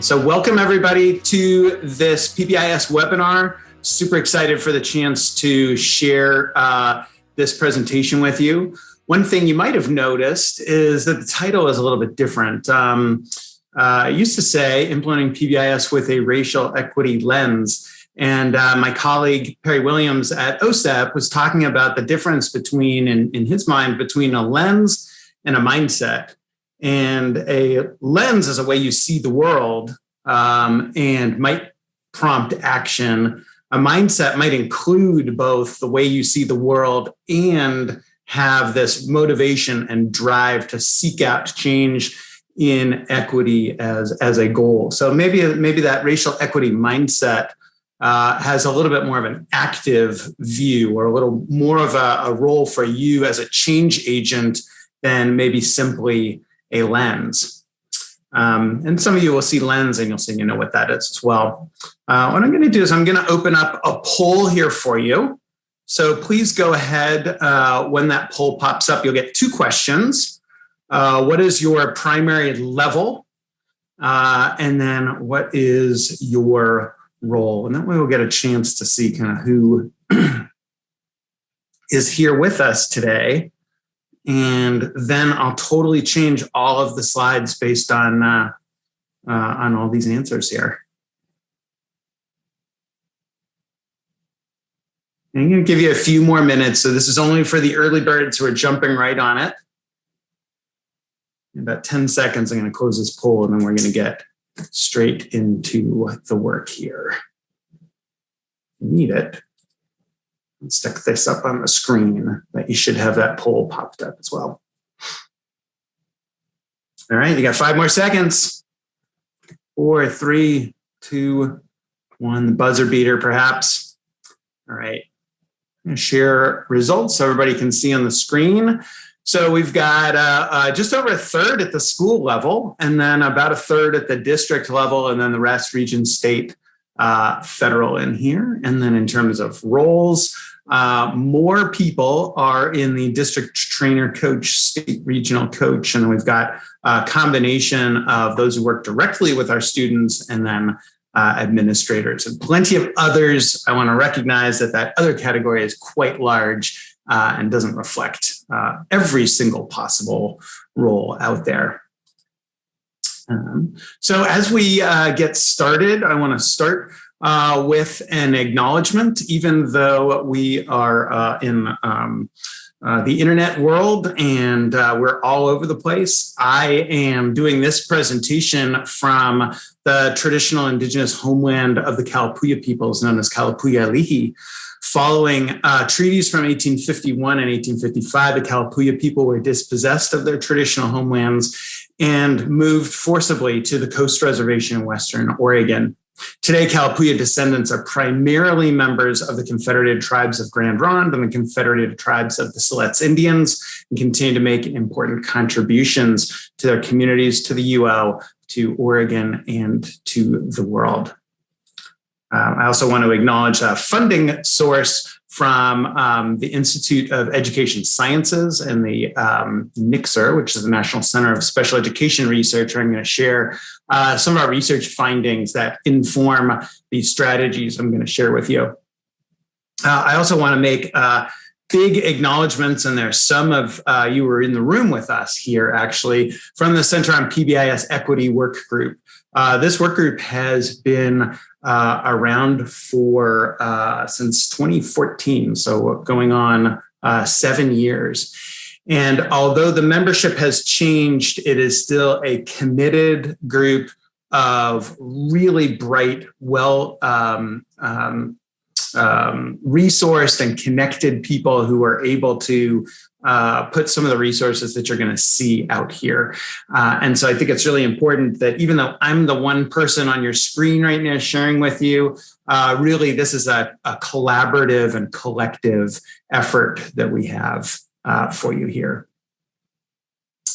So welcome everybody to this PBIS webinar. Super excited for the chance to share this presentation with you. One thing you might have noticed is that the title is a little bit different. I used to say implementing PBIS with a racial equity lens. And my colleague, Perry Williams at OSEP, was talking about the difference between, in his mind, between a lens and a mindset. And a lens is a way you see the world and might prompt action. A mindset might include both the way you see the world and have this motivation and drive to seek out change in equity as a goal. So maybe that racial equity mindset has a little bit more of an active view or a little more of a role for you as a change agent than maybe simply a lens. And some of you will see lens and you'll say, you know what that is as well. What I'm going to do is I'm going to open up a poll here for you. So please go ahead. When that poll pops up, you'll get two questions. What is your primary level? And then what is your role? And that way we'll get a chance to see kind of who is here with us today. And then I'll totally change all of the slides based on all these answers here. And I'm going to give you a few more minutes. So this is only for the early birds who are jumping right on it. In about 10 seconds, I'm going to close this poll and then we're going to get straight into the work here. If you need it. Let's stick this up on the screen, but you should have that poll popped up as well. All right, you got 5 more seconds. 4, 3, 2, 1, the buzzer beater perhaps. All right, I'm going to share results so everybody can see on the screen. So we've got just over a third at the school level, and then about a third at the district level, and then the rest region, state, federal in here. And then in terms of roles, more people are in the district trainer coach, state regional coach, and then we've got a combination of those who work directly with our students and then administrators and plenty of others. I want to recognize that other category is quite large and doesn't reflect every single possible role out there. So as we get started, I want to start with an acknowledgement. Even though we are in the internet world and we're all over the place, I am doing this presentation from the traditional indigenous homeland of the Kalapuya peoples, known as Kalapuya Ali'i. Following treaties from 1851 and 1855, the Kalapuya people were dispossessed of their traditional homelands and moved forcibly to the Coast Reservation in Western Oregon. Today, Kalapuya descendants are primarily members of the Confederated Tribes of Grand Ronde and the Confederated Tribes of the Siletz Indians and continue to make important contributions to their communities, to the UL, to Oregon, and to the world. I also want to acknowledge a funding source from the Institute of Education Sciences and the NICSR, which is the National Center of Special Education Research, where I'm going to share some of our research findings that inform these strategies I'm going to share with you. I also want to make big acknowledgements, and there's some of you were in the room with us here, actually, from the Center on PBIS Equity Work Group. This work group has been around for since 2014, so going on 7 years. And although the membership has changed, it is still a committed group of really bright, resourced and connected people who are able to put some of the resources that you're going to see out here. And so I think it's really important that even though I'm the one person on your screen right now sharing with you, really this is a collaborative and collective effort that we have for you here.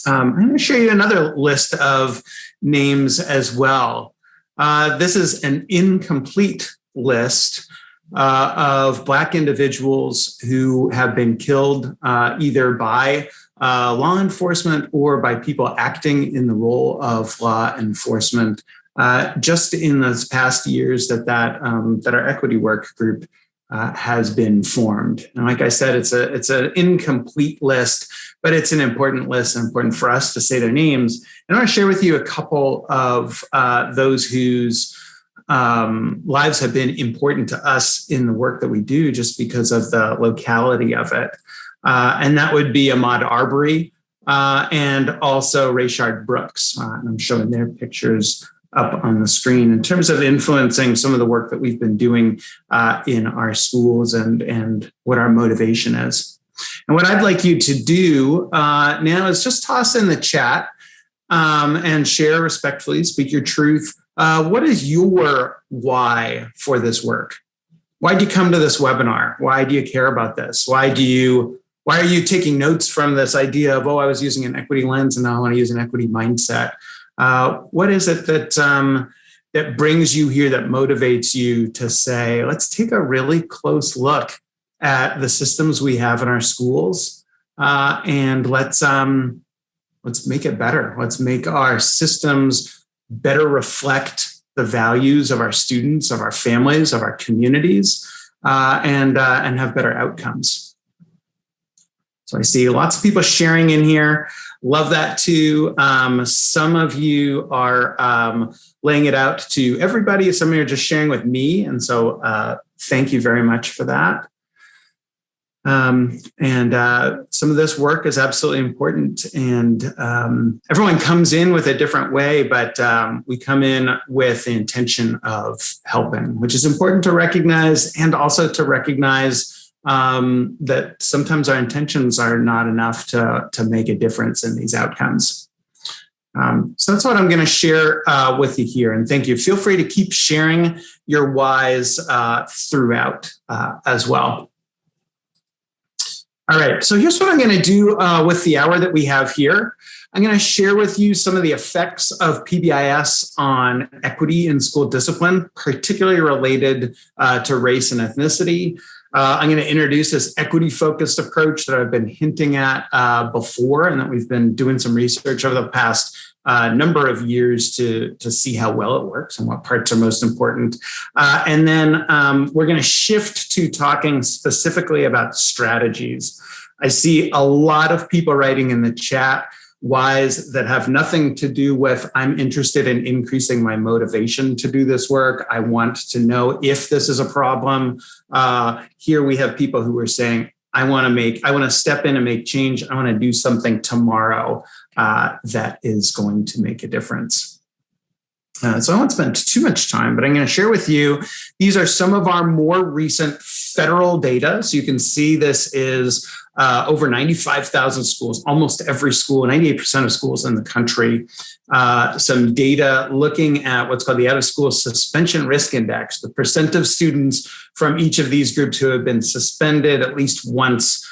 I'm going to show you another list of names as well. This is an incomplete list of Black individuals who have been killed either by law enforcement or by people acting in the role of law enforcement just in those past years that our equity work group has been formed. And like I said, it's an incomplete list, but it's an important list and important for us to say their names. And I want to share with you a couple of those whose lives have been important to us in the work that we do just because of the locality of it. And that would be Ahmaud Arbery and also Rayshard Brooks. And I'm showing their pictures up on the screen in terms of influencing some of the work that we've been doing in our schools and what our motivation is. And what I'd like you to do now is just toss in the chat and share respectfully, speak your truth. What is your why for this work? Why do you come to this webinar? Why do you care about this? Why are you taking notes from this idea of, I was using an equity lens and now I want to use an equity mindset? What is it that brings you here, that motivates you to say, let's take a really close look at the systems we have in our schools and let's make it better. Let's make our systems better reflect the values of our students, of our families, of our communities, and have better outcomes. So I see lots of people sharing in here. Love that too. Some of you are laying it out to everybody. Some of you are just sharing with me. And so thank you very much for that. Some of this work is absolutely important. And everyone comes in with a different way, but we come in with the intention of helping, which is important to recognize, and also to recognize that sometimes our intentions are not enough to make a difference in these outcomes. So that's what I'm going to share with you here. And thank you. Feel free to keep sharing your whys throughout as well. All right, so here's what I'm going to do with the hour that we have here. I'm going to share with you some of the effects of PBIS on equity in school discipline, particularly related to race and ethnicity. I'm going to introduce this equity-focused approach that I've been hinting at before, and that we've been doing some research over the past number of years to see how well it works and what parts are most important. And then we're going to shift to talking specifically about strategies. I see a lot of people writing in the chat whys that have nothing to do with, I'm interested in increasing my motivation to do this work. I want to know if this is a problem. Here we have people who are saying, I want to step in and make change. I want to do something tomorrow that is going to make a difference. So I won't spend too much time, but I'm going to share with you, these are some of our more recent federal data. So you can see this is over 95,000 schools, almost every school, 98% of schools in the country. Some data looking at what's called the out-of-school suspension risk index, the percent of students from each of these groups who have been suspended at least once,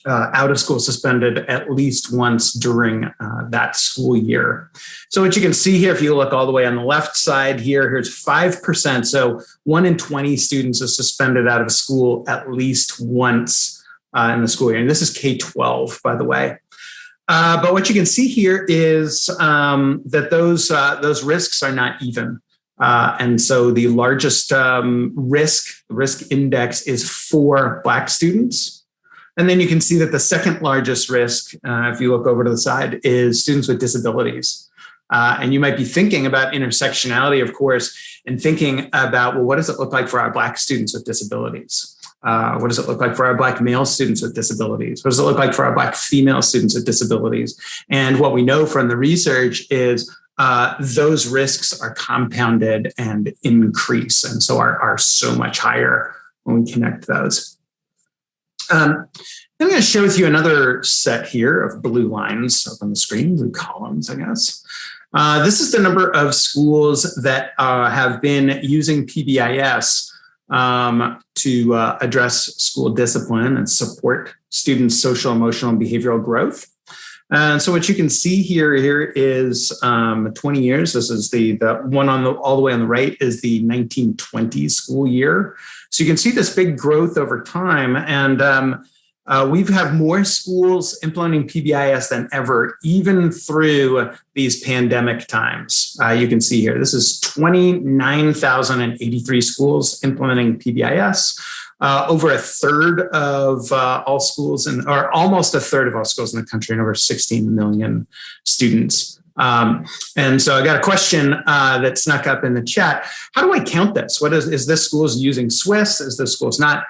out of school suspended at least once during that school year. So what you can see here, if you look all the way on the left side here, here's 5%. So 1 in 20 students is suspended out of school at least once in the school year. And this is K-12, by the way. But what you can see here is that those risks are not even. And so the largest risk index is for Black students. And then you can see that the second largest risk, if you look over to the side, is students with disabilities. And you might be thinking about intersectionality, of course, and thinking about, well, what does it look like for our Black students with disabilities? What does it look like for our Black male students with disabilities? What does it look like for our Black female students with disabilities? And what we know from the research is those risks are compounded and increase, and so are so much higher when we connect those. I'm going to share with you another set here of blue lines up on the screen, blue columns, I guess. This is the number of schools that have been using PBIS to address school discipline and support students' social, emotional, and behavioral growth. And so what you can see here is 20 years. This is the one all the way on the right is the 1920 school year. So you can see this big growth over time. And we have more schools implementing PBIS than ever, even through these pandemic times. You can see here, this is 29,083 schools implementing PBIS. Over a third of all schools, or almost a third of all schools in the country, and over 16 million students. And so I got a question that snuck up in the chat. How do I count this? What is this schools using Swiss? Is this schools not?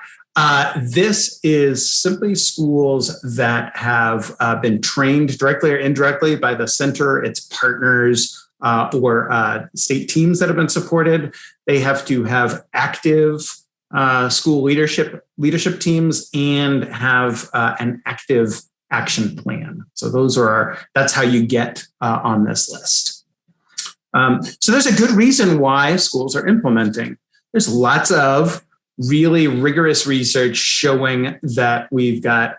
This is simply schools that have been trained directly or indirectly by the center, its partners, or state teams that have been supported. They have to have active school leadership teams and have an active action plan. So that's how you get on this list. So there's a good reason why schools are implementing. There's lots of really rigorous research showing that we've got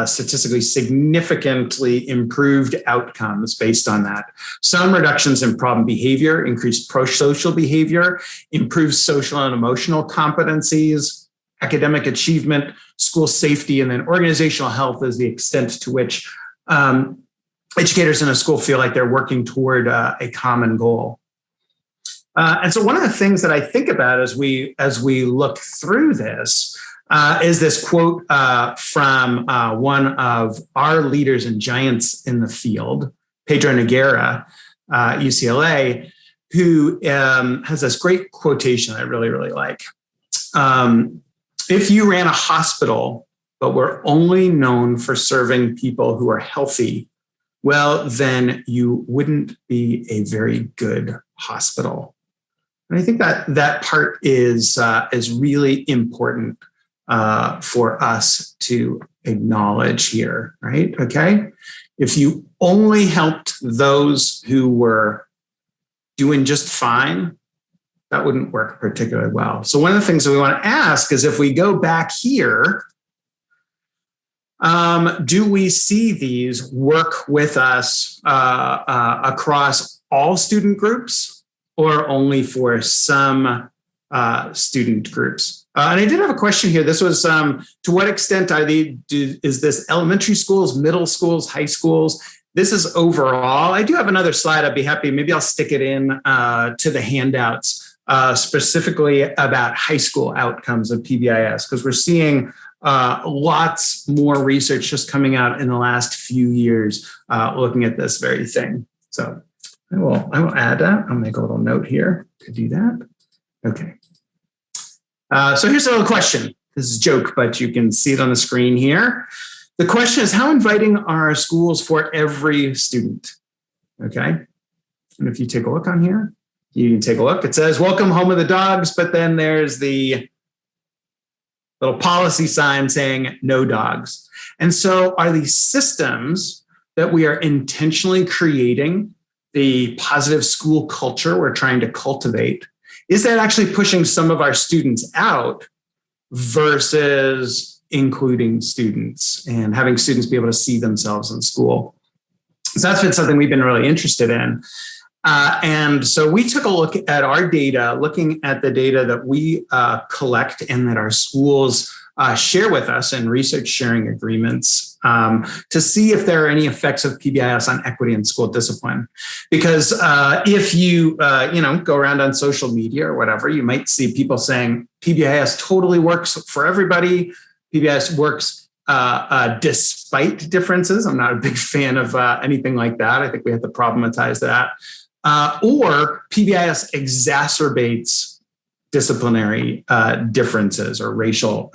statistically significantly improved outcomes based on that. Some reductions in problem behavior, increased pro-social behavior, improved social and emotional competencies, academic achievement, school safety, and then organizational health is the extent to which educators in a school feel like they're working toward a common goal. And so one of the things that I think about as we look through this is this quote from one of our leaders and giants in the field, Pedro Noguera, UCLA, who has this great quotation I really, really like. If you ran a hospital, but were only known for serving people who are healthy, well, then you wouldn't be a very good hospital. And I think that part is really important for us to acknowledge here, right? Okay. If you only helped those who were doing just fine, that wouldn't work particularly well. So one of the things that we want to ask is, if we go back here, do we see these work with us across all student groups or only for some student groups? And I did have a question here. This was, to what extent is this elementary schools, middle schools, high schools? This is overall. I do have another slide. I'd be happy. Maybe I'll stick it in to the handouts, specifically about high school outcomes of PBIS, because we're seeing lots more research just coming out in the last few years looking at this very thing. So I will add that. I'll make a little note here to do that. Okay. So here's a little question. This is a joke, but you can see it on the screen here. The question is, how inviting are schools for every student? Okay. And if you take a look on here, you can take a look. It says, welcome home of the dogs, but then there's the little policy sign saying no dogs. And so are these systems that we are intentionally creating, the positive school culture we're trying to cultivate, is that actually pushing some of our students out versus including students and having students be able to see themselves in school? So that's been something we've been really interested in. And so we took a look at our data, looking at the data that we collect and that our schools share with us in research sharing agreements, to see if there are any effects of PBIS on equity in school discipline. Because if you go around on social media or whatever, you might see people saying PBIS totally works for everybody. PBIS works despite differences. I'm not a big fan of anything like that. I think we have to problematize that. Or PBIS exacerbates disciplinary differences or racial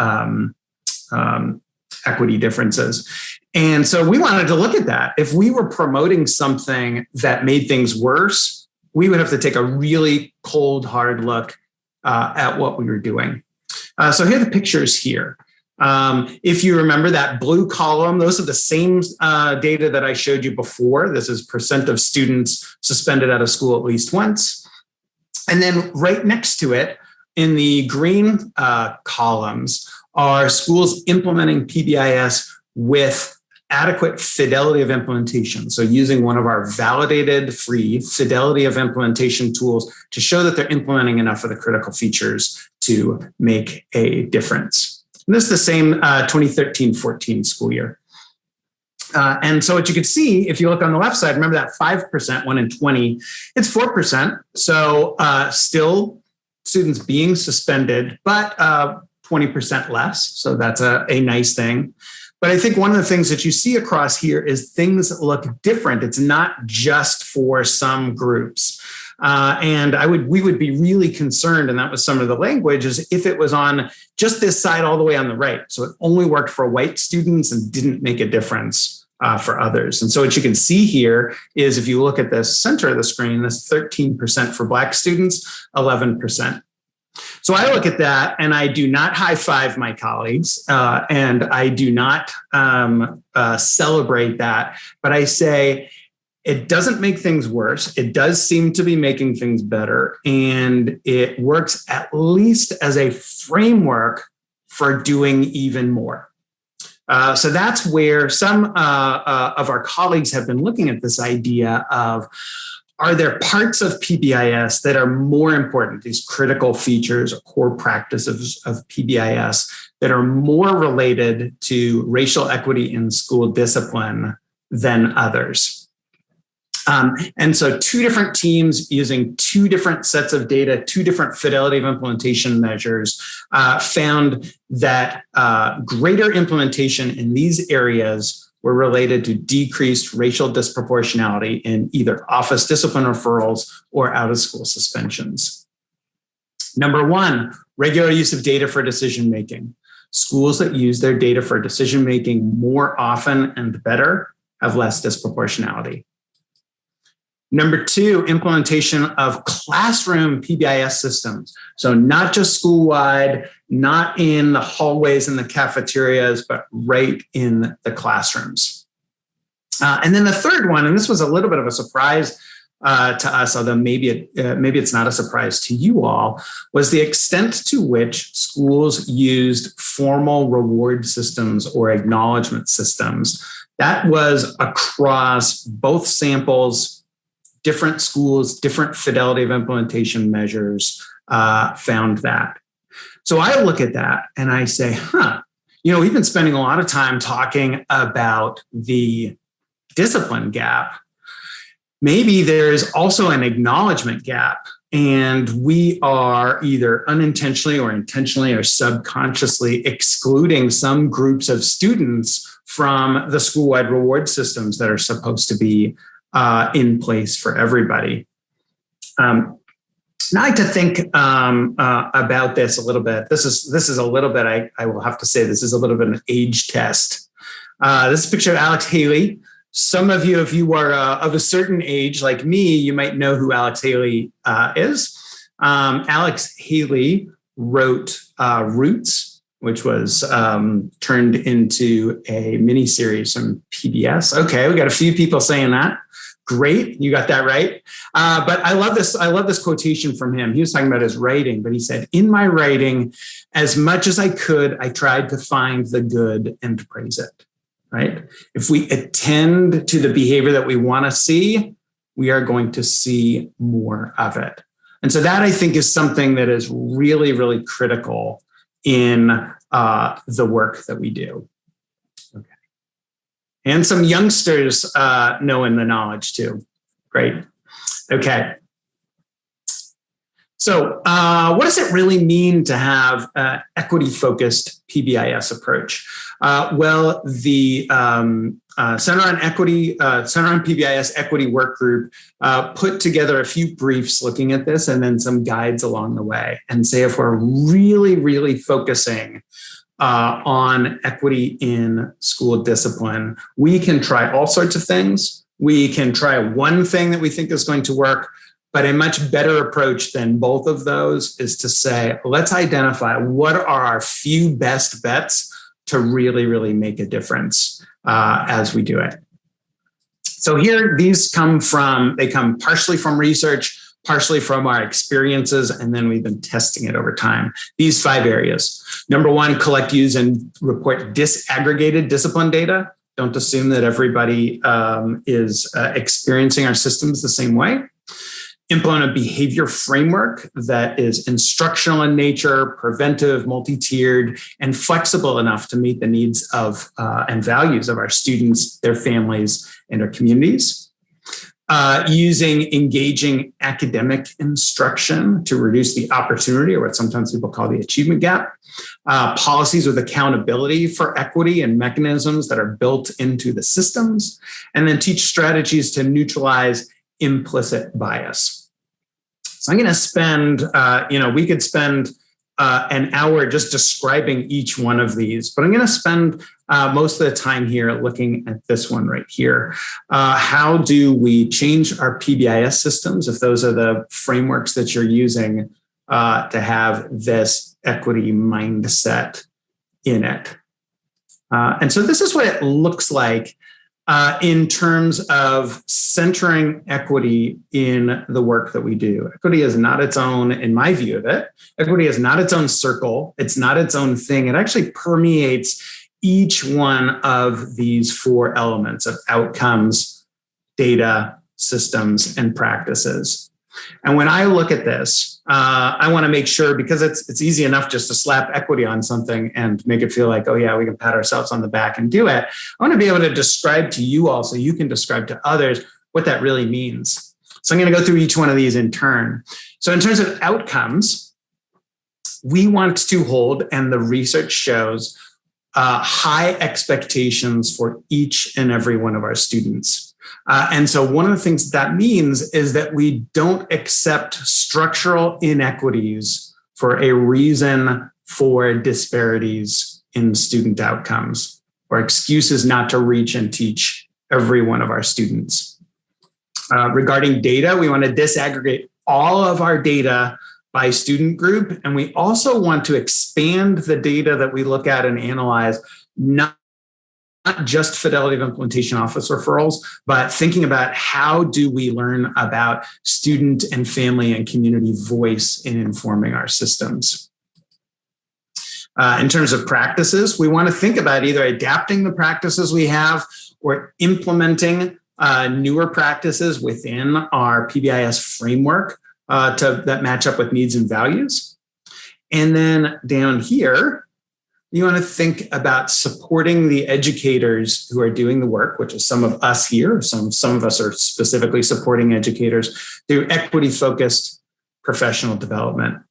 equity differences. And so we wanted to look at that. If we were promoting something that made things worse, we would have to take a really cold, hard look at what we were doing. So here are the pictures here. If you remember that blue column, those are the same data that I showed you before. This is % of students suspended out of school at least once. And then right next to it in the green columns are schools implementing PBIS with adequate fidelity of implementation. So using one of our validated free fidelity of implementation tools to show that they're implementing enough of the critical features to make a difference. And this is the same 2013-14 school year. And so what you could see, if you look on the left side, remember that 5%, 1 in 20, it's 4%. So still students being suspended, but 20% less. So that's a nice thing. But I think one of the things that you see across here is things look different. It's not just for some groups. And we would be really concerned, and that was some of the language, is if it was on just this side all the way on the right. So it only worked for white students and didn't make a difference for others. And so what you can see here is, if you look at the center of the screen, this 13% for Black students, 11%. So I look at that and I do not high five my colleagues and I do not celebrate that, but I say, it doesn't make things worse. It does seem to be making things better. And it works at least as a framework for doing even more. So that's where some of our colleagues have been looking at this idea of, are there parts of PBIS that are more important, these critical features or core practices of PBIS that are more related to racial equity in school discipline than others? And so two different teams using two different sets of data, two different fidelity of implementation measures, found that greater implementation in these areas were related to decreased racial disproportionality in either office discipline referrals or out-of-school suspensions. Number one, regular use of data for decision-making. Schools that use their data for decision-making more often and better have less disproportionality. Number two, implementation of classroom PBIS systems. So not just school-wide, not in the hallways and the cafeterias, but right in the classrooms. And then the third one, and this was a little bit of a surprise to us, although maybe it's not a surprise to you all, was the extent to which schools used formal reward systems or acknowledgement systems. That was across both samples. Different schools, different fidelity of implementation measures found that. So I look at that and I say, we've been spending a lot of time talking about the discipline gap. Maybe there's also an acknowledgement gap, and we are either unintentionally or intentionally or subconsciously excluding some groups of students from the school-wide reward systems that are supposed to be in place for everybody. Now I like to think about this a little bit. This is a little bit, I will have to say, this is a little bit of an age test. This is a picture of Alex Haley. Some of you, if you are of a certain age like me, you might know who Alex Haley is. Alex Haley wrote Roots, which was turned into a mini-series from PBS. Okay, we got a few people saying that. Great, you got that right. But I love this quotation from him. He was talking about his writing, but he said, "In my writing, as much as I could, I tried to find the good and praise it." Right? If we attend to the behavior that we want to see, we are going to see more of it. And so that, I think, is something that is really, really critical in the work that we do. And some youngsters knowing the knowledge too. Great. Okay. So what does it really mean to have an equity-focused PBIS approach? Well, the Center on PBIS Equity Work Group put together a few briefs looking at this and then some guides along the way, and say if we're really, really focusing on equity in school discipline, we can try all sorts of things. We can try one thing that we think is going to work, but a much better approach than both of those is to say, let's identify what are our few best bets to really, really make a difference as we do it. So here, these come partially from research, partially from our experiences, and then we've been testing it over time. These 5 areas. Number one, collect, use, and report disaggregated discipline data. Don't assume that everybody is experiencing our systems the same way. implement a behavior framework that is instructional in nature, preventive, multi-tiered, and flexible enough to meet the needs of and values of our students, their families, and our communities. Using engaging academic instruction to reduce the opportunity, or what sometimes people call the achievement gap. Policies with accountability for equity and mechanisms that are built into the systems, and then teach strategies to neutralize implicit bias. So I'm going to spend, we could spend an hour just describing each one of these, but I'm going to spend most of the time here looking at this one right here. How do we change our PBIS systems, if those are the frameworks that you're using to have this equity mindset in it? And so this is what it looks like in terms of centering equity in the work that we do. Equity is not its own, in my view of it, equity is not its own circle. It's not its own thing. It actually permeates each one of these four elements of outcomes, data, systems, and practices. And when I look at this, I want to make sure, because it's easy enough just to slap equity on something and make it feel like, oh yeah, we can pat ourselves on the back and do it. I want to be able to describe to you all so you can describe to others what that really means. So I'm going to go through each one of these in turn. So in terms of outcomes, we want to hold, and the research shows, high expectations for each and every one of our students. And so one of the things that means is that we don't accept structural inequities for a reason for disparities in student outcomes, or excuses not to reach and teach every one of our students. Regarding data, we want to disaggregate all of our data by student group, and we also want to expand the data that we look at and analyze, not just fidelity of implementation office referrals, but thinking about how do we learn about student and family and community voice in informing our systems. In terms of practices, we want to think about either adapting the practices we have or implementing newer practices within our PBIS framework that match up with needs and values. And then down here, you want to think about supporting the educators who are doing the work, which is some of us here. Some of us are specifically supporting educators through equity-focused professional development.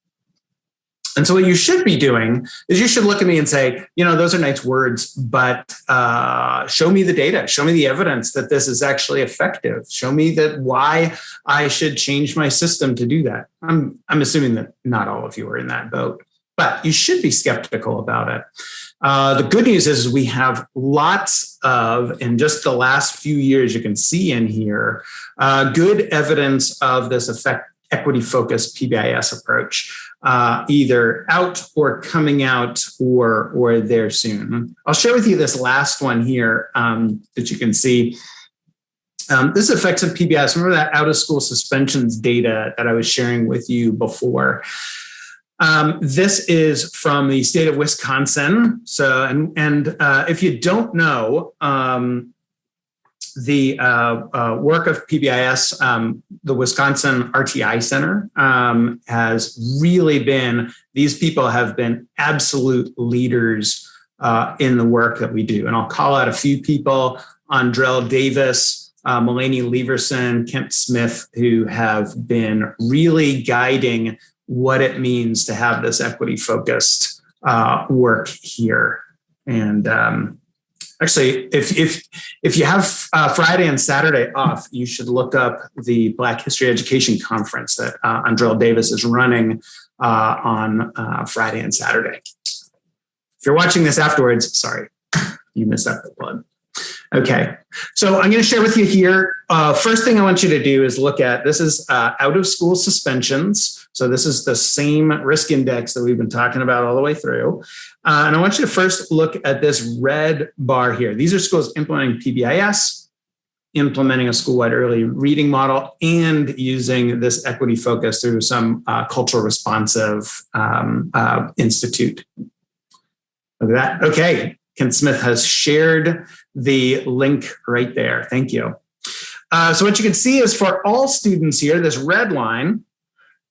And so what you should be doing is you should look at me and say, those are nice words, but show me the data, show me the evidence that this is actually effective. Show me that why I should change my system to do that. I'm assuming that not all of you are in that boat, but you should be skeptical about it. The good news is we have lots of, in just the last few years, you can see in here, good evidence of this equity-focused PBIS approach. Either out or coming out or there soon. I'll share with you this last one here that you can see. This is effects of PBIS. Remember that out of school suspensions data that I was sharing with you before. This is from the state of Wisconsin. So, and if you don't know, the work of PBIS, the Wisconsin RTI Center has really been, these people have been absolute leaders in the work that we do. And I'll call out a few people: Andrell Davis, Mulaney Leverson, Kent Smith, who have been really guiding what it means to have this equity-focused work here. And actually, if you have Friday and Saturday off, you should look up the Black History Education Conference that Andrell Davis is running on Friday and Saturday. If you're watching this afterwards, sorry, you missed out the plug. Okay, so I'm going to share with you here. First thing I want you to do is look at, this is out of school suspensions. So this is the same risk index that we've been talking about all the way through. And I want you to first look at this red bar here. These are schools implementing PBIS, implementing a school-wide early reading model, and using this equity focus through some cultural responsive institute. Look at that. Okay, Ken Smith has shared the link right there. Thank you. So what you can see is for all students here, this red line,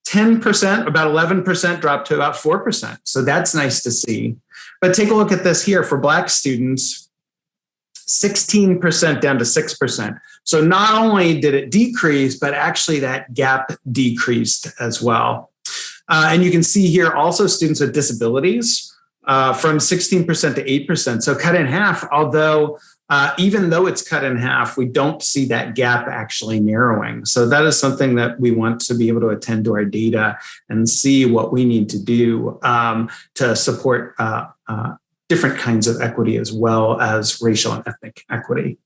10%, about 11% dropped to about 4%. So that's nice to see. But take a look at this here for Black students, 16% down to 6%. So not only did it decrease, but actually that gap decreased as well. And you can see here also students with disabilities from 16% to 8%. So cut in half, although even though it's cut in half, we don't see that gap actually narrowing. So that is something that we want to be able to attend to our data and see what we need to do to support different kinds of equity as well as racial and ethnic equity.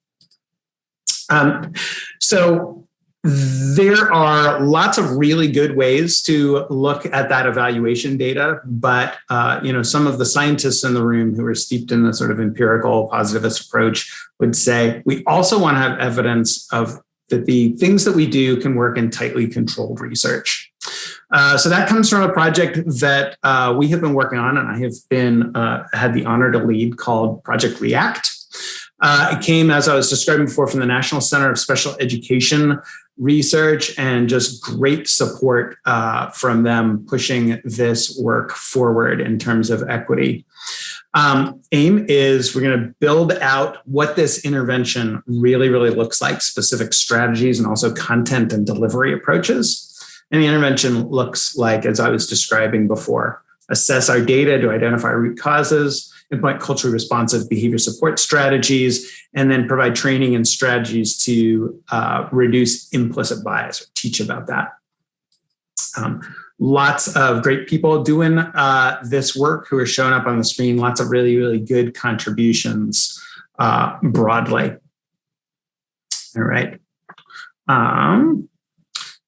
So there are lots of really good ways to look at that evaluation data, but some of the scientists in the room who are steeped in the sort of empirical positivist approach would say we also want to have evidence of that the things that we do can work in tightly controlled research. So that comes from a project that we have been working on, and I have been had the honor to lead, called Project React. It came, as I was describing before, from the National Center of Special Education Research, and just great support from them pushing this work forward in terms of equity. Aim is we're going to build out what this intervention really, really looks like, specific strategies and also content and delivery approaches. And the intervention looks like, as I was describing before, assess our data to identify root causes, implement culturally responsive behavior support strategies, and then provide training and strategies to reduce implicit bias, or teach about that. Lots of great people doing this work who are showing up on the screen, lots of really, really good contributions broadly. All right.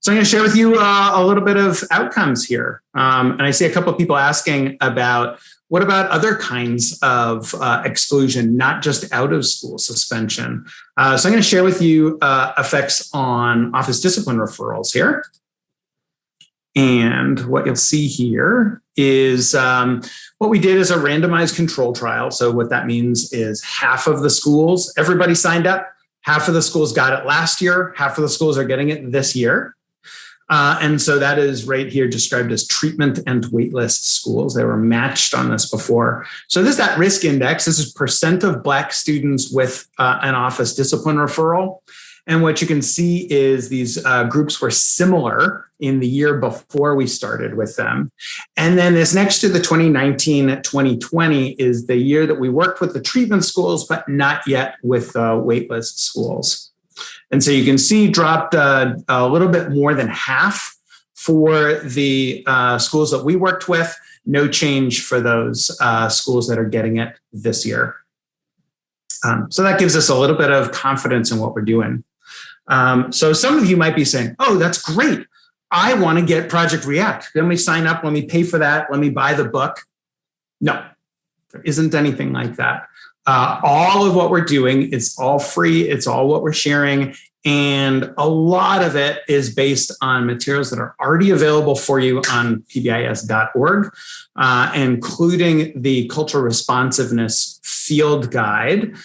So I'm going to share with you a little bit of outcomes here. And I see a couple of people asking about, what about other kinds of exclusion, not just out of school suspension? So I'm going to share with you effects on office discipline referrals here. And what you'll see here is what we did is a randomized control trial. So what that means is half of the schools, everybody signed up, half of the schools got it last year, half of the schools are getting it this year. And so that is right here described as treatment and waitlist schools. They were matched on this before. So this is that risk index. This is percent of Black students with an office discipline referral. And what you can see is these groups were similar in the year before we started with them. And then this next to the 2019-2020 is the year that we worked with the treatment schools, but not yet with waitlist schools. And so you can see dropped a little bit more than half for the schools that we worked with, no change for those schools that are getting it this year. So that gives us a little bit of confidence in what we're doing. So some of you might be saying, oh, that's great. I want to get Project React. Let me sign up. Let me pay for that. Let me buy the book. No, there isn't anything like that. All of what we're doing, it's all free. It's all what we're sharing. And a lot of it is based on materials that are already available for you on PBIS.org, including the cultural responsiveness field guide.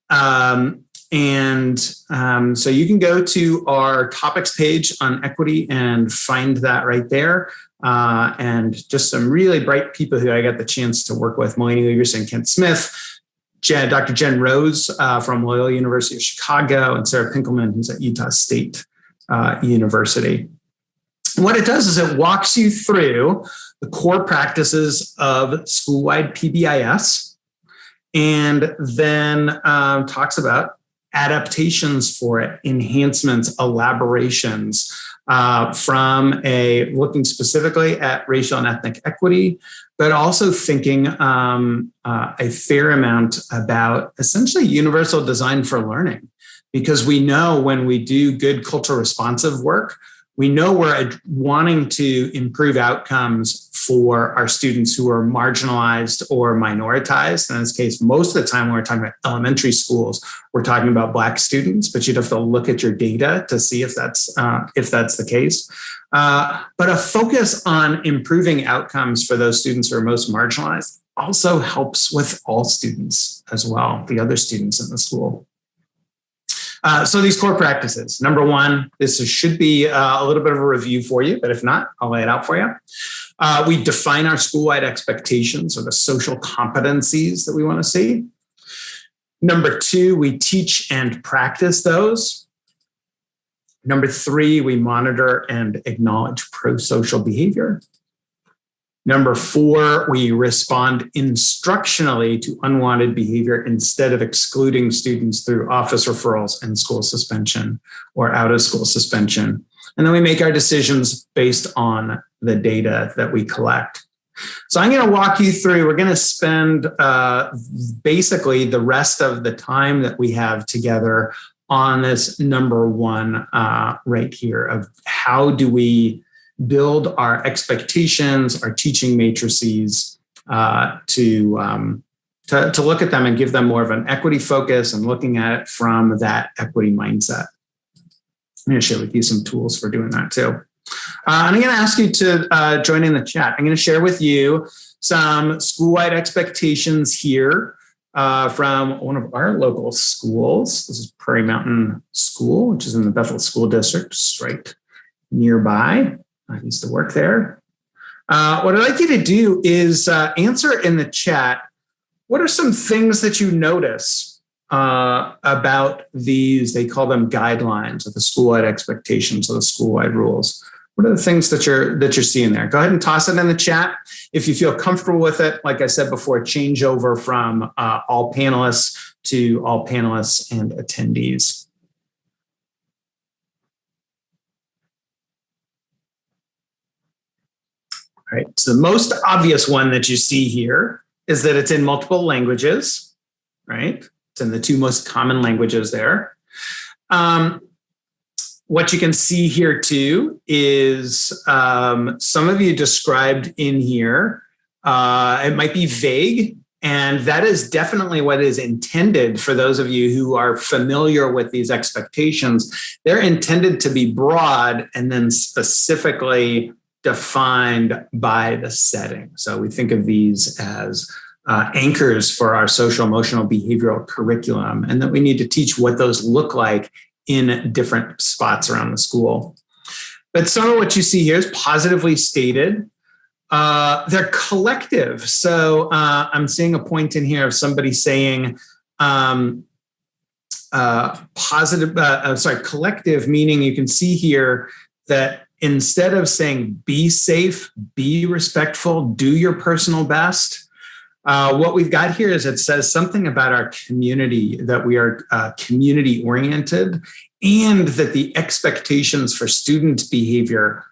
So you can go to our topics page on equity and find that right there. And just some really bright people who I got the chance to work with: Mulaney Leverson, Kent Smith, Dr. Jen Rose from Loyola University of Chicago, and Sarah Pinkelman, who's at Utah State University. And what it does is it walks you through the core practices of school-wide PBIS, and then talks about adaptations for it, enhancements, elaborations, from looking specifically at racial and ethnic equity, but also thinking a fair amount about essentially universal design for learning. Because we know when we do good cultural responsive work, we know we're wanting to improve outcomes for our students who are marginalized or minoritized. In this case, most of the time when we're talking about elementary schools, we're talking about Black students, but you'd have to look at your data to see if that's the case. But a focus on improving outcomes for those students who are most marginalized also helps with all students as well, the other students in the school. So these core practices, number one, this should be a little bit of a review for you, but if not, I'll lay it out for you. We define our school-wide expectations, or the social competencies that we want to see. Number two, we teach and practice those. Number three, we monitor and acknowledge pro-social behavior. Number four, we respond instructionally to unwanted behavior instead of excluding students through office referrals and school suspension or out of school suspension. And then we make our decisions based on the data that we collect. So I'm going to walk you through, we're going to spend basically the rest of the time that we have together on this number one right here of how do we build our expectations, our teaching matrices to look at them and give them more of an equity focus and looking at it from that equity mindset. I'm going to share with you some tools for doing that too. I'm going to ask you to join in the chat. I'm going to share with you some school-wide expectations here from one of our local schools. This is Prairie Mountain School, which is in the Bethel School District, just right nearby. I used to work there. What I'd like you to do is answer in the chat, what are some things that you notice about these, they call them guidelines, or the school-wide expectations, or the school-wide rules. What are the things that you're seeing there? Go ahead and toss it in the chat. If you feel comfortable with it, like I said before, change over from all panelists to all panelists and attendees. All right, so the most obvious one that you see here is that it's in multiple languages, right? It's in the two most common languages there. What you can see here too is some of you described in here, it might be vague, and that is definitely what is intended for those of you who are familiar with these expectations. They're intended to be broad and then specifically defined by the setting. So we think of these as anchors for our social, emotional, behavioral curriculum, and that we need to teach what those look like in different spots around the school. But some of what you see here is positively stated. They're collective. So I'm seeing a point in here of somebody saying collective, meaning you can see here that instead of saying be safe, be respectful, do your personal best, what we've got here is it says something about our community, that we are community oriented, and that the expectations for student behavior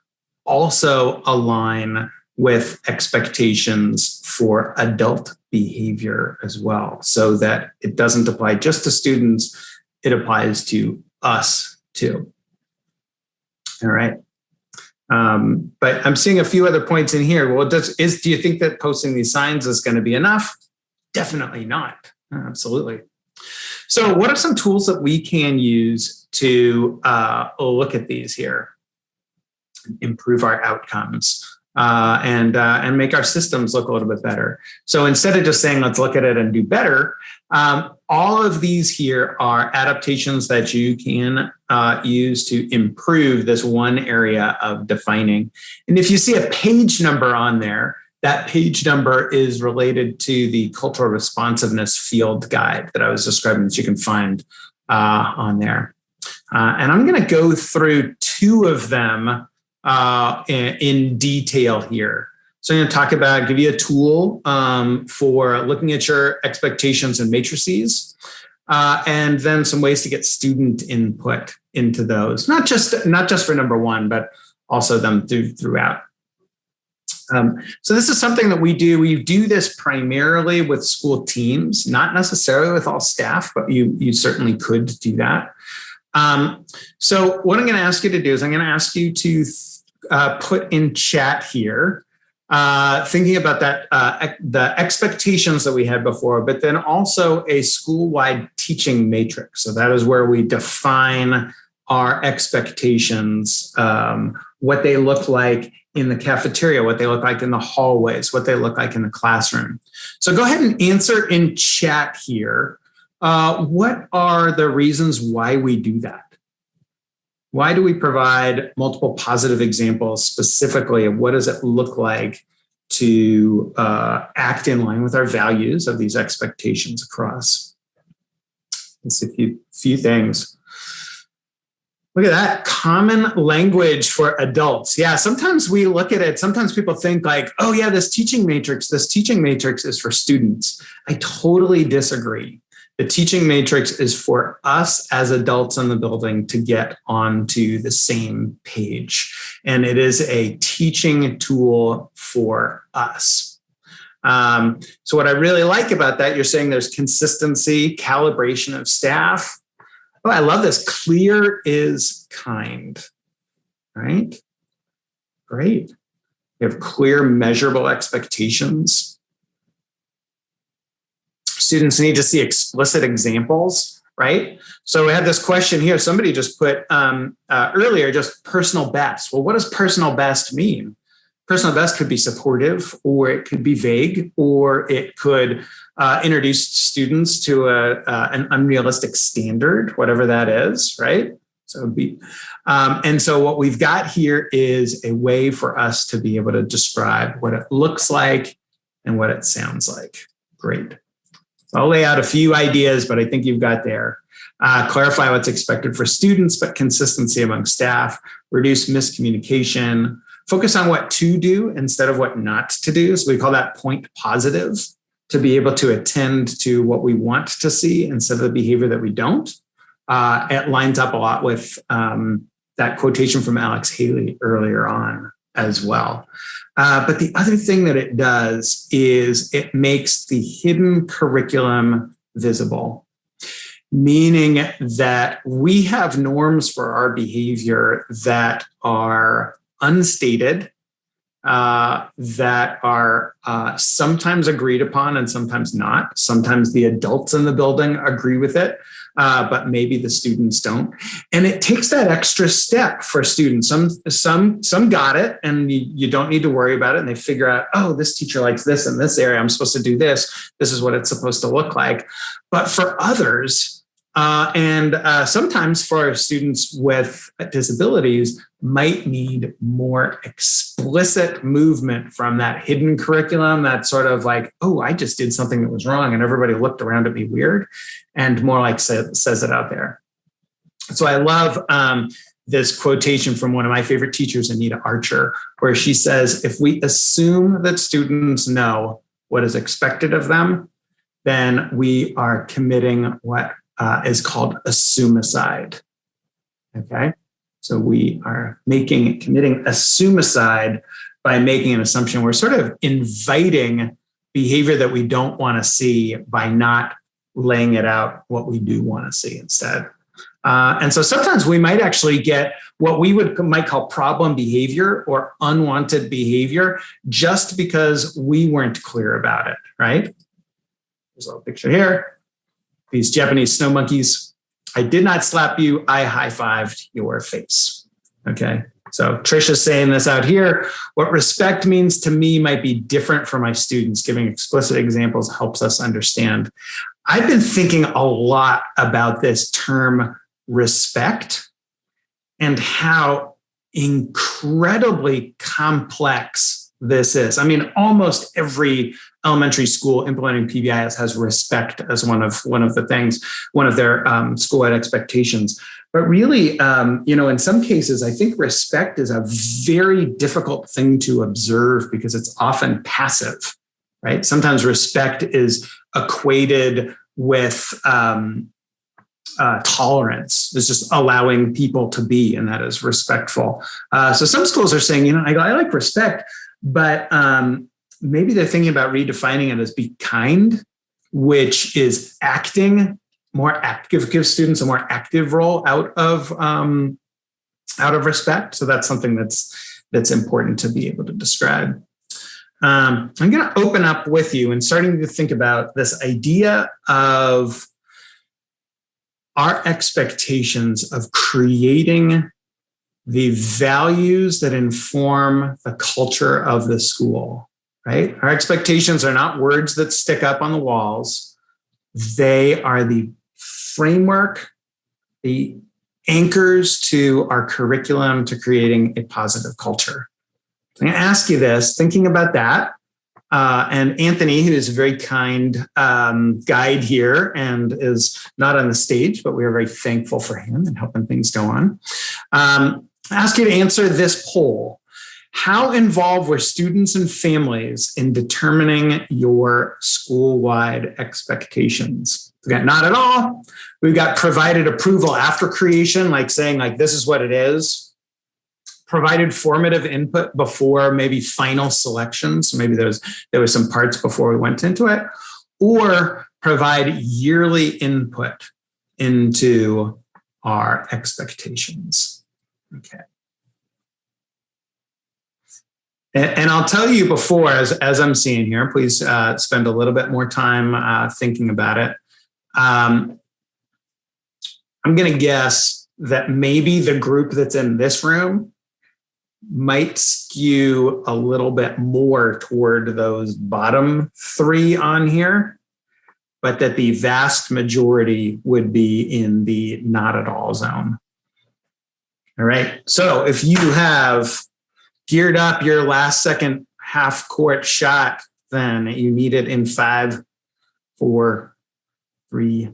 also align with expectations for adult behavior as well, so that it doesn't apply just to students, it applies to us too. All right. But I'm seeing a few other points in here. Well, do you think that posting these signs is going to be enough? Definitely not. Absolutely. So what are some tools that we can use to look at these here, improve our outcomes, and make our systems look a little bit better? So instead of just saying, let's look at it and do better, all of these here are adaptations that you can use to improve this one area of defining. And if you see a page number on there, that page number is related to the cultural responsiveness field guide that I was describing that you can find on there. And I'm going to go through two of them in detail here. So I'm going to talk about, give you a tool for looking at your expectations and matrices, and then some ways to get student input into those. Not just for number one, but also them throughout. So this is something that we do. We do this primarily with school teams, not necessarily with all staff, but you certainly could do that. So what I'm going to ask you to do is I'm going to ask you to put in chat here, thinking about that, the expectations that we had before, but then also a school-wide teaching matrix. So that is where we define our expectations, what they look like in the cafeteria, what they look like in the hallways, what they look like in the classroom. So go ahead and answer in chat here. what are the reasons why we do that? Why do we provide multiple positive examples specifically of what does it look like to act in line with our values of these expectations across? Let's see a few things. Look at that, common language for adults. Yeah, sometimes we look at it, sometimes people think like, oh yeah, this teaching matrix is for students. I totally disagree. The teaching matrix is for us as adults in the building to get onto the same page. And it is a teaching tool for us. So what I really like about that, you're saying there's consistency, calibration of staff. Oh, I love this. Clear is kind, right? Great. We have clear, measurable expectations. Students need to see explicit examples, right? So we had this question here. Somebody just put earlier, just personal best. Well, what does personal best mean? Personal best could be supportive, or it could be vague, or it could introduce students to an unrealistic standard, whatever that is, right? So it'd be, and so what we've got here is a way for us to be able to describe what it looks like and what it sounds like. Great. So I'll lay out a few ideas, but I think you've got there. Clarify what's expected for students, but consistency among staff, reduce miscommunication, focus on what to do instead of what not to do. So we call that point positive, to be able to attend to what we want to see instead of the behavior that we don't. It lines up a lot with that quotation from Alex Haley earlier on as well. But the other thing that it does is it makes the hidden curriculum visible, meaning that we have norms for our behavior that are unstated, that are sometimes agreed upon and sometimes not. Sometimes the adults in the building agree with it, but maybe the students don't. And it takes that extra step for students. Some got it, and you don't need to worry about it. And they figure out, oh, this teacher likes this in this area. I'm supposed to do this. This is what it's supposed to look like. But for others, and sometimes for our students with disabilities, might need more explicit movement from that hidden curriculum. That sort of like, oh, I just did something that was wrong and everybody looked around at me weird, and more like says it out there. So I love this quotation from one of my favorite teachers, Anita Archer, where she says, if we assume that students know what is expected of them, then we are committing what is called assume-icide. Okay, so we are committing assume-icide by making an assumption. We're sort of inviting behavior that we don't want to see by not laying it out what we do want to see instead. And so sometimes we might actually get what we might call problem behavior or unwanted behavior just because we weren't clear about it, right? There's a little picture here. These Japanese snow monkeys. I did not slap you, I high-fived your face. Okay, so Trisha's saying this out here. What respect means to me might be different for my students. Giving explicit examples helps us understand. I've been thinking a lot about this term respect and how incredibly complex this is. I mean, almost every elementary school implementing PBIS has respect as one of the things, one of their school-wide expectations. But really, in some cases, I think respect is a very difficult thing to observe because it's often passive, right? Sometimes respect is equated with tolerance. It's just allowing people to be, and that is respectful. So some schools are saying, I like respect, but maybe they're thinking about redefining it as be kind, which is acting more active, give students a more active role out of respect. So that's something that's important to be able to describe. I'm going to open up with you and starting to think about this idea of our expectations of creating the values that inform the culture of the school, right? Our expectations are not words that stick up on the walls. They are the framework, the anchors to our curriculum to creating a positive culture. I'm going to ask you this, thinking about that. And Anthony, who is a very kind guide here and is not on the stage, but we are very thankful for him and helping things go on. I ask you to answer this poll. How involved were students and families in determining your school-wide expectations? Again, not at all. We've got provided approval after creation, like saying like, this is what it is. Provided formative input before maybe final selections. Maybe there was some parts before we went into it. Or provide yearly input into our expectations. Okay. And I'll tell you before, as I'm seeing here, please spend a little bit more time thinking about it. I'm going to guess that maybe the group that's in this room might skew a little bit more toward those bottom three on here, but that the vast majority would be in the not at all zone. All right. So if you have geared up your last second half court shot, then you need it in 5, 4, 3,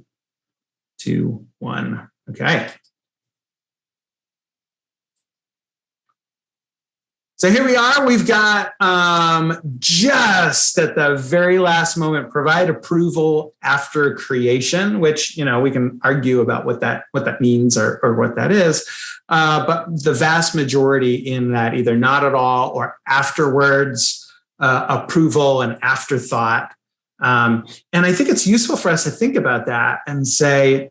2, 1. Okay. So here we are. We've got just at the very last moment, provide approval after creation, which, you know, we can argue about what that means or what that is. But the vast majority in that either not at all or afterwards, approval and afterthought. And I think it's useful for us to think about that and say,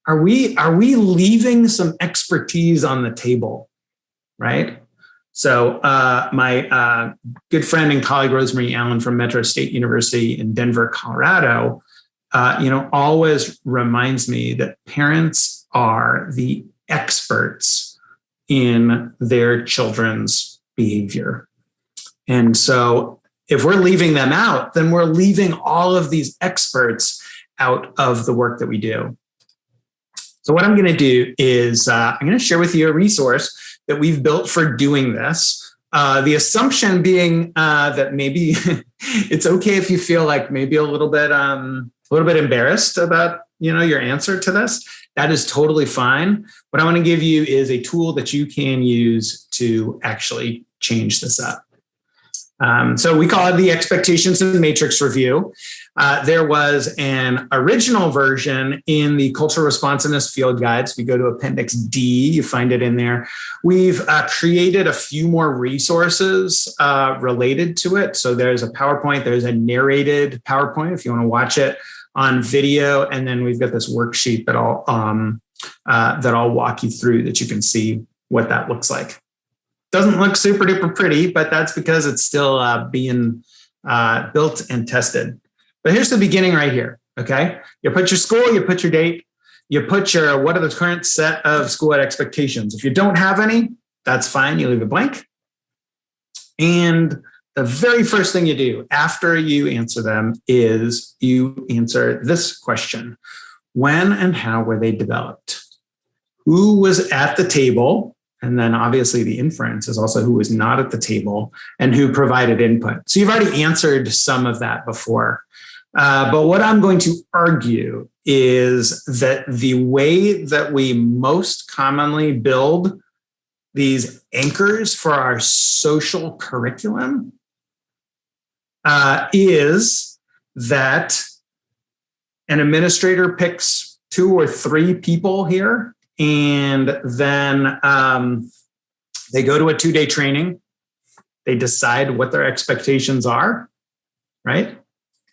are we leaving some expertise on the table, right? So my good friend and colleague, Rosemary Allen from Metro State University in Denver, Colorado, always reminds me that parents are the experts in their children's behavior. And so if we're leaving them out, then we're leaving all of these experts out of the work that we do. So what I'm going to do is I'm going to share with you a resource that we've built for doing this. The assumption being that maybe it's okay if you feel like maybe a little bit embarrassed about your answer to this. That is totally fine. What I want to give you is a tool that you can use to actually change this up. So we call it the Expectations and Matrix Review. There was an original version in the Cultural Responsiveness Field Guide. So if you go to Appendix D, you find it in there. We've created a few more resources related to it. So there's a PowerPoint, there's a narrated PowerPoint if you want to watch it on video. And then we've got this worksheet that I'll walk you through that you can see what that looks like. Doesn't look super duper pretty, but that's because it's still being built and tested. But here's the beginning right here, okay? You put your school, you put your date, you put your what are the current set of school-wide expectations. If you don't have any, that's fine, you leave it blank. And the very first thing you do after you answer them is you answer this question. When and how were they developed? Who was at the table? And then obviously the inference is also who was not at the table and who provided input. So you've already answered some of that before. But what I'm going to argue is that the way that we most commonly build these anchors for our social curriculum is that an administrator picks 2 or 3 people here, and then they go to a 2-day training. They decide what their expectations are, right?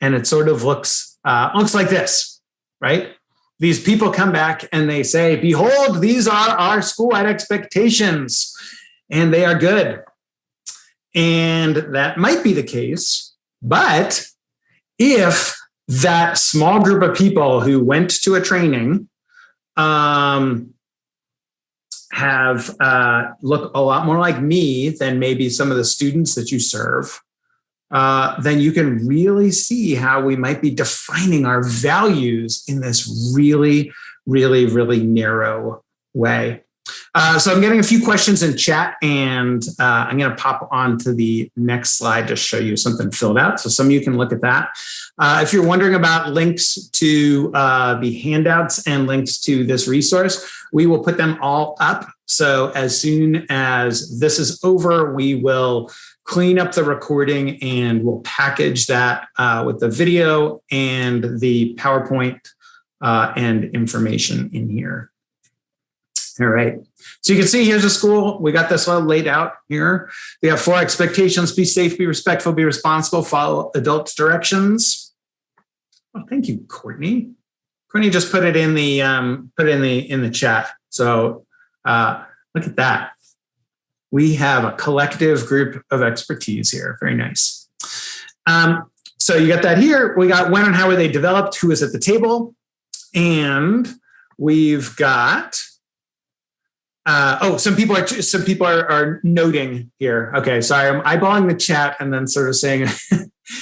And it sort of looks like this, right? These people come back and they say, behold, these are our school-wide expectations, and they are good. And that might be the case, but if that small group of people who went to a training have look a lot more like me than maybe some of the students that you serve, then you can really see how we might be defining our values in this really, really, really narrow way. So I'm getting a few questions in chat, and I'm going to pop on to the next slide to show you something filled out. So some of you can look at that. If you're wondering about links to the handouts and links to this resource, we will put them all up. So as soon as this is over, we will clean up the recording and we'll package that with the video and the PowerPoint and information in here. All right. So you can see here's a school. We got this all laid out here. We have 4 expectations: be safe, be respectful, be responsible, follow adults' directions. Oh, thank you, Courtney. Courtney just put it in the in the chat. So look at that. We have a collective group of expertise here. Very nice. So you got that here. We got when and how were they developed, who is at the table, and we've got some people are noting here. Okay, sorry, I'm eyeballing the chat and then sort of saying,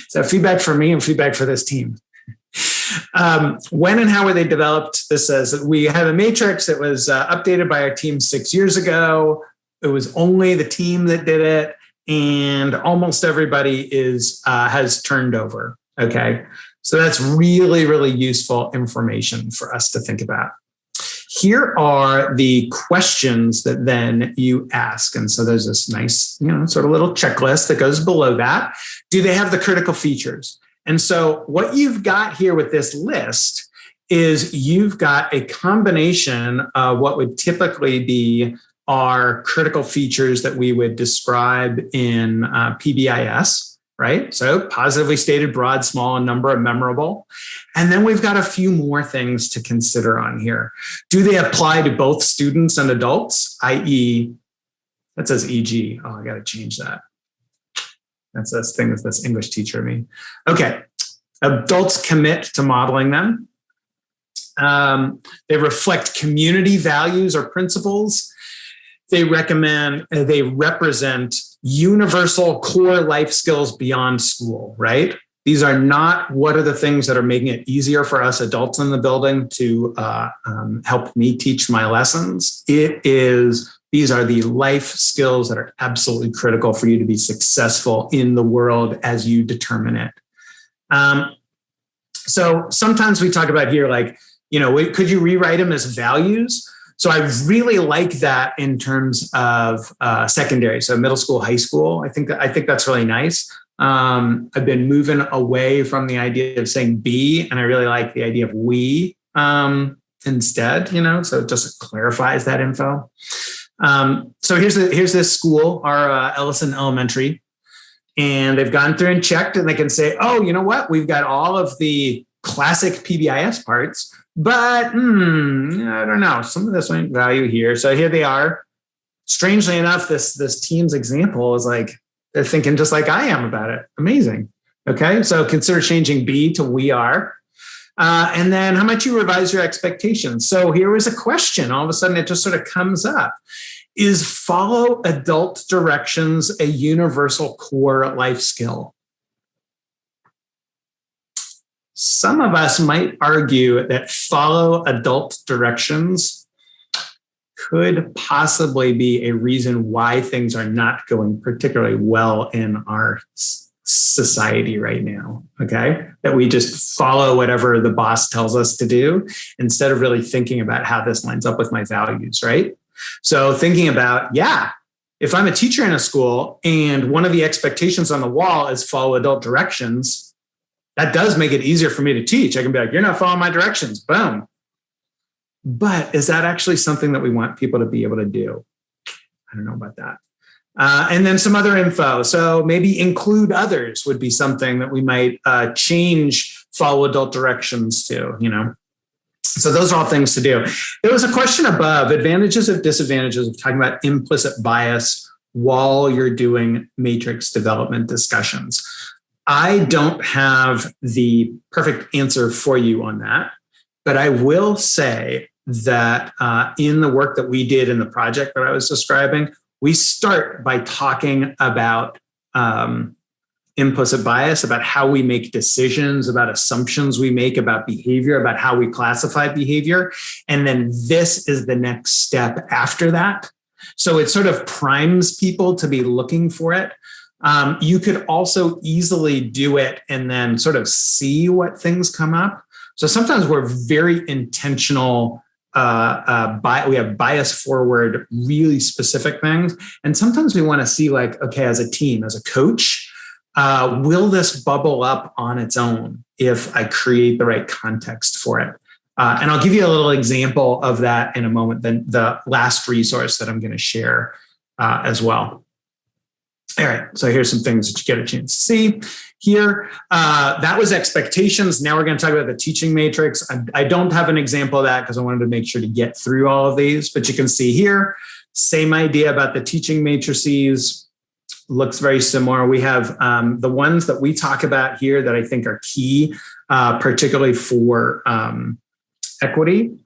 so feedback for me and feedback for this team. When and how were they developed? This says that we have a matrix that was updated by our team 6 years ago. It was only the team that did it, and almost everybody has turned over. Okay, so that's really, really useful information for us to think about. Here are the questions that then you ask. And so there's this nice, sort of little checklist that goes below that. Do they have the critical features? And so what you've got here with this list is you've got a combination of what would typically be our critical features that we would describe in PBIS. Right? So positively stated, broad, small, and number, and memorable. And then we've got a few more things to consider on here. Do they apply to both students and adults? i.e., that says EG. Oh, I got to change that. That's this thing that's English teacher me. Okay. Adults commit to modeling them. They reflect community values or principles. They represent universal core life skills beyond school, right? These are not what are the things that are making it easier for us adults in the building to help me teach my lessons. These are the life skills that are absolutely critical for you to be successful in the world as you determine it. So sometimes we talk about here, like, could you rewrite them as values? So I really like that in terms of secondary, so middle school, high school. I think that's really nice. I've been moving away from the idea of saying be, and I really like the idea of we instead. So it just clarifies that info. So here's this school, our Ellison Elementary, and they've gone through and checked, and they can say, oh, you know what? We've got all of the classic PBIS parts. But I don't know. Some of this ain't value here. So here they are. Strangely enough, this team's example is like they're thinking just like I am about it. Amazing. Okay, so consider changing be to we are. And then how much you revise your expectations. So here was a question. All of a sudden, it just sort of comes up. Is follow adult directions a universal core life skill? Some of us might argue that follow adult directions could possibly be a reason why things are not going particularly well in our society right now, okay? That we just follow whatever the boss tells us to do instead of really thinking about how this lines up with my values, right? So thinking about, if I'm a teacher in a school and one of the expectations on the wall is follow adult directions, that does make it easier for me to teach. I can be like, you're not following my directions, boom. But is that actually something that we want people to be able to do? I don't know about that. And then some other info. So maybe include others would be something that we might change follow adult directions to, So those are all things to do. There was a question above, advantages and disadvantages of talking about implicit bias while you're doing matrix development discussions. I don't have the perfect answer for you on that, but I will say that in the work that we did in the project that I was describing, we start by talking about implicit bias, about how we make decisions, about assumptions we make about behavior, about how we classify behavior. And then this is the next step after that. So it sort of primes people to be looking for it. You could also easily do it and then sort of see what things come up. So sometimes we're very intentional. We have bias forward, really specific things. And sometimes we want to see, like, okay, as a team, as a coach, will this bubble up on its own if I create the right context for it? And I'll give you a little example of that in a moment, then the last resource that I'm going to share as well. All right, so here's some things that you get a chance to see here. That was expectations. Now we're going to talk about the teaching matrix. I don't have an example of that because I wanted to make sure to get through all of these, but you can see here, same idea about the teaching matrices. Looks very similar. We have the ones that we talk about here that I think are key, particularly for equity.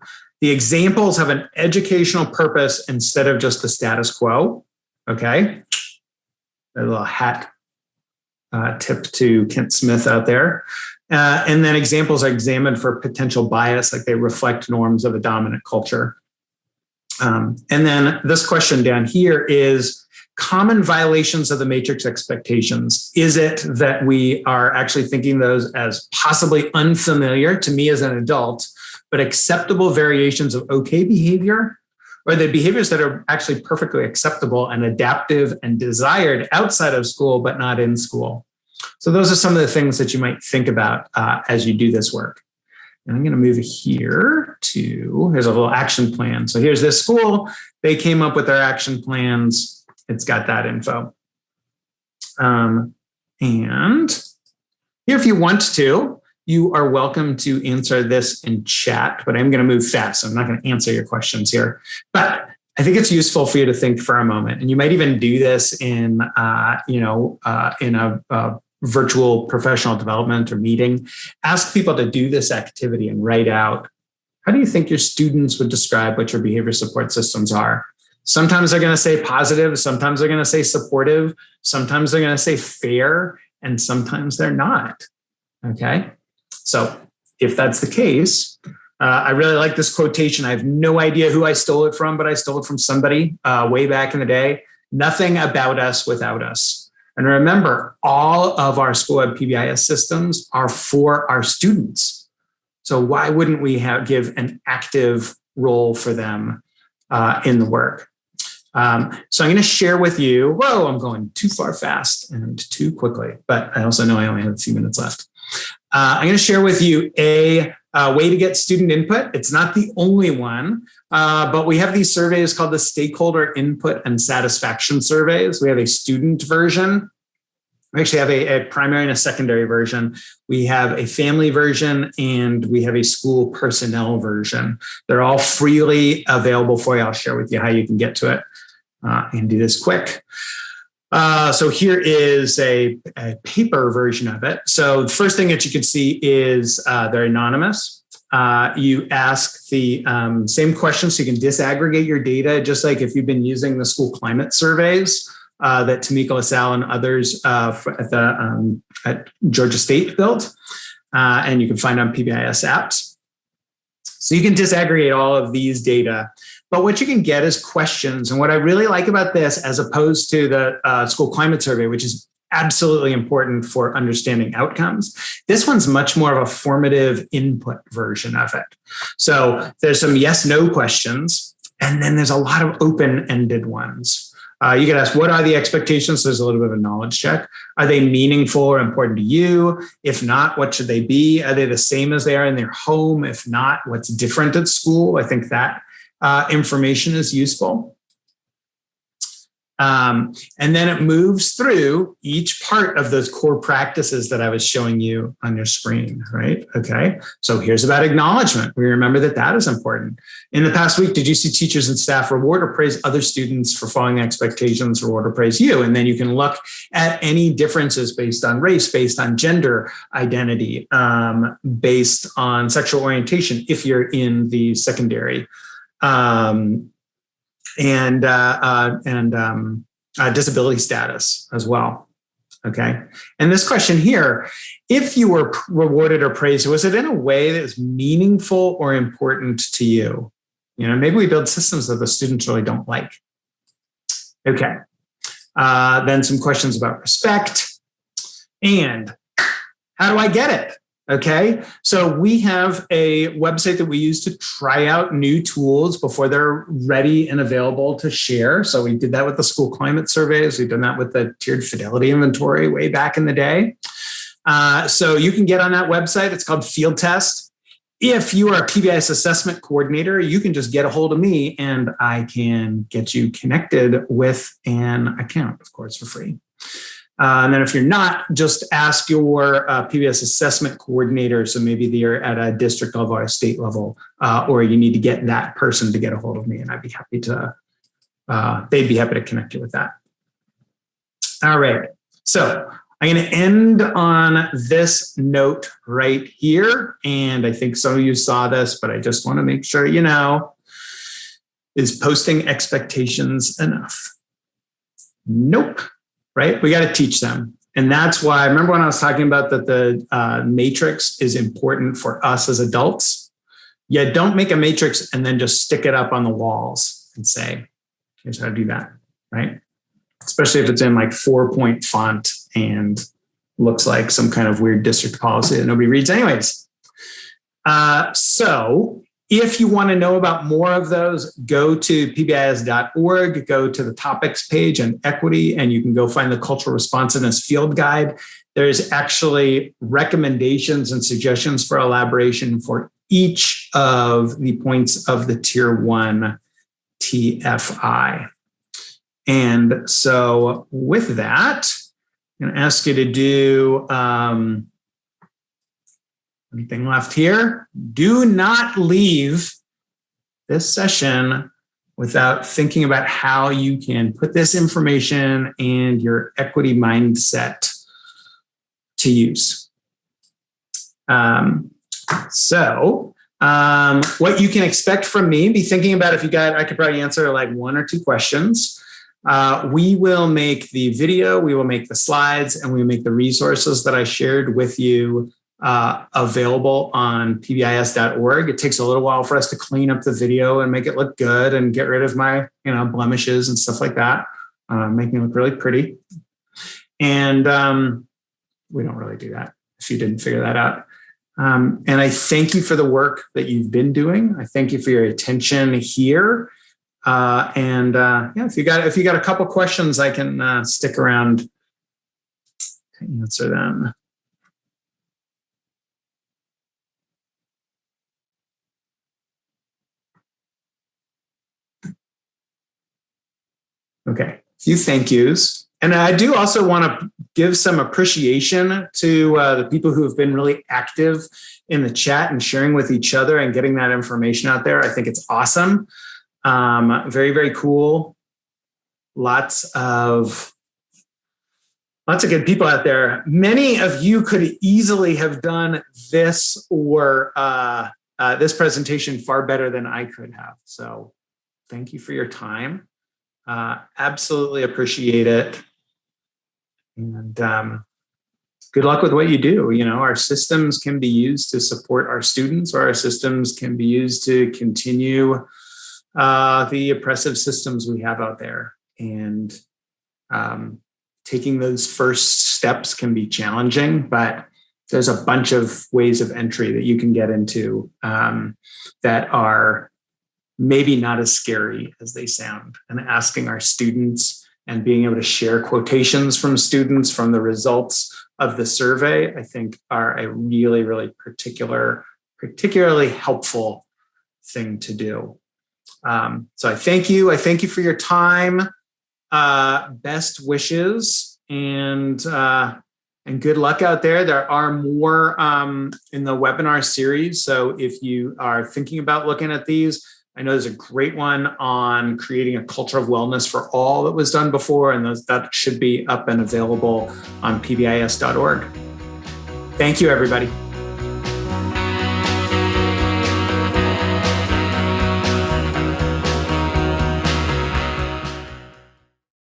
The examples have an educational purpose instead of just the status quo. Okay. A little hat tip to Kent Smith out there. And then examples are examined for potential bias, like they reflect norms of a dominant culture. And then this question down here is common violations of the matrix expectations. Is it that we are actually thinking those as possibly unfamiliar to me as an adult, but acceptable variations of okay behavior? Or the behaviors that are actually perfectly acceptable and adaptive and desired outside of school, but not in school. So those are some of the things that you might think about as you do this work. And I'm going to move here to, here's a little action plan. So here's this school. They came up with their action plans. It's got that info. And here, if you want to, you are welcome to answer this in chat, but I'm going to move fast. So I'm not going to answer your questions here, but I think it's useful for you to think for a moment. And you might even do this in, in a virtual professional development or meeting. Ask people to do this activity and write out, how do you think your students would describe what your behavior support systems are? Sometimes they're going to say positive. Sometimes they're going to say supportive. Sometimes they're going to say fair. And sometimes they're not. Okay. So if that's the case, I really like this quotation. I have no idea who I stole it from, but I stole it from somebody way back in the day. Nothing about us without us. And remember, all of our Schoolwide PBIS systems are for our students. So why wouldn't we give an active role for them in the work? So I'm going to share with you, whoa, I'm going too far fast and too quickly, but I also know I only have a few minutes left. I'm going to share with you a way to get student input. It's not the only one, but we have these surveys called the Stakeholder Input and Satisfaction Surveys. We have a student version. We actually have a primary and a secondary version. We have a family version, and we have a school personnel version. They're all freely available for you. I'll share with you how you can get to it and do this quick. So here is a paper version of it. So the first thing that you can see is they're anonymous. You ask the same questions so you can disaggregate your data, just like if you've been using the school climate surveys that Tamika LaSalle and others at Georgia State built, and you can find on PBIS apps. So you can disaggregate all of these data. But what you can get is questions. And what I really like about this, as opposed to the school climate survey, which is absolutely important for understanding outcomes, this one's much more of a formative input version of it. So there's some yes/no questions, and then there's a lot of open-ended ones. You can ask, what are the expectations? There's a little bit of a knowledge check. Are they meaningful or important to you? If not, what should they be? Are they the same as they are in their home? If not, what's different at school? I think that information is useful. And then it moves through each part of those core practices that I was showing you on your screen, right? Okay, so here's about acknowledgement. We remember that that is important. In the past week, did you see teachers and staff reward or praise other students for following expectations, reward or praise you? And then you can look at any differences based on race, based on gender identity, based on sexual orientation, if you're in the secondary. And disability status as well. Okay. And this question here, if you were rewarded or praised, was it in a way that was meaningful or important to you? Maybe we build systems that the students really don't like. Okay. Then some questions about respect and how do I get it? Okay. So we have a website that we use to try out new tools before they're ready and available to share. So we did that with the school climate surveys. We've done that with the tiered fidelity inventory way back in the day. So you can get on that website. It's called Field Test. If you are a PBIS assessment coordinator, you can just get a hold of me and I can get you connected with an account, of course, for free. And then if you're not, just ask your PBIS assessment coordinator. So maybe they're at a district level or a state level, or you need to get that person to get a hold of me and I'd be happy to, they'd be happy to connect you with that. All right. So I'm going to end on this note right here. And I think some of you saw this, but I just want to make sure you know, is posting expectations enough? Nope. Right? We got to teach them. And that's why, remember when I was talking about that the matrix is important for us as adults? Yeah, don't make a matrix and then just stick it up on the walls and say, here's how to do that, right? Especially if it's in like 4-point font and looks like some kind of weird district policy that nobody reads anyways. So if you want to know about more of those, go to PBIS.org, go to the topics page on equity, and you can go find the cultural responsiveness field guide. There's actually recommendations and suggestions for elaboration for each of the points of the Tier 1 TFI. And so with that, I'm going to ask you to do anything left here. Do not leave this session without thinking about how you can put this information and your equity mindset to use. What you can expect from me, be thinking about if you got, I could probably answer like 1 or 2 questions. We will make the video, we will make the slides, and we will make the resources that I shared with you available on PBIS.org. It takes a little while for us to clean up the video and make it look good and get rid of my, blemishes and stuff like that, make me look really pretty. And we don't really do that if you didn't figure that out. And I thank you for the work that you've been doing. I thank you for your attention here. If you got a couple questions, I can stick around to answer them. Okay, a few thank yous. And I do also want to give some appreciation to the people who have been really active in the chat and sharing with each other and getting that information out there. I think it's awesome. Very, very cool. Lots of good people out there. Many of you could easily have done this or this presentation far better than I could have. So thank you for your time. Absolutely appreciate it. And good luck with what you do. Our systems can be used to support our students, or our systems can be used to continue the oppressive systems we have out there. And taking those first steps can be challenging, but there's a bunch of ways of entry that you can get into that are maybe not as scary as they sound. And asking our students and being able to share quotations from students from the results of the survey, I think are a really, really particularly helpful thing to do. So I thank you. I thank you for your time. Best wishes and good luck out there. There are more in the webinar series. So if you are thinking about looking at these, I know there's a great one on creating a culture of wellness for all that was done before, and that should be up and available on PBIS.org. Thank you, everybody.